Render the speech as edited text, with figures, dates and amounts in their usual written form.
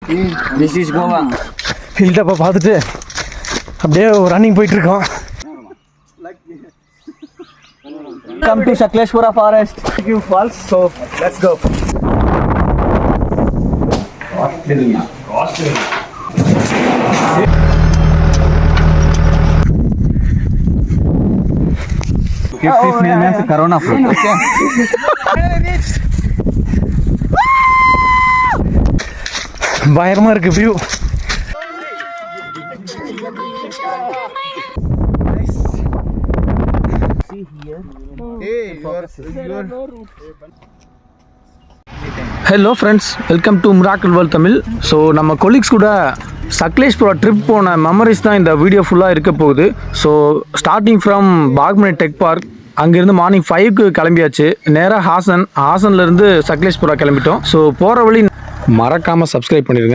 This is Goa. Hill டாப்பை பார்த்துட்டு அப்படியே running போயிட்டுருக்கோம். Come to Sakleshpura Forest. Falls, so let's go. Australia. Keep this name as Corona fruit. Okay. பயங்கரமாக இருக்குது view. Hello friends, welcome to miracle world Tamil. So நம்ம colleagues கூட Sakleshpura trip போன memories தான் இந்த வீடியோ ஃபுல்லாக இருக்க போகுது. So starting from Bagmane tech park, அங்கேருந்து மார்னிங் 5க்கு கிளம்பியாச்சு. நேராக ஹாசன்லேருந்து சக்லேஷ்புரா கிளம்பிட்டோம். ஸோ போகிற வழி மறக்காமல் சப்ஸ்கிரைப் பண்ணிடுங்க.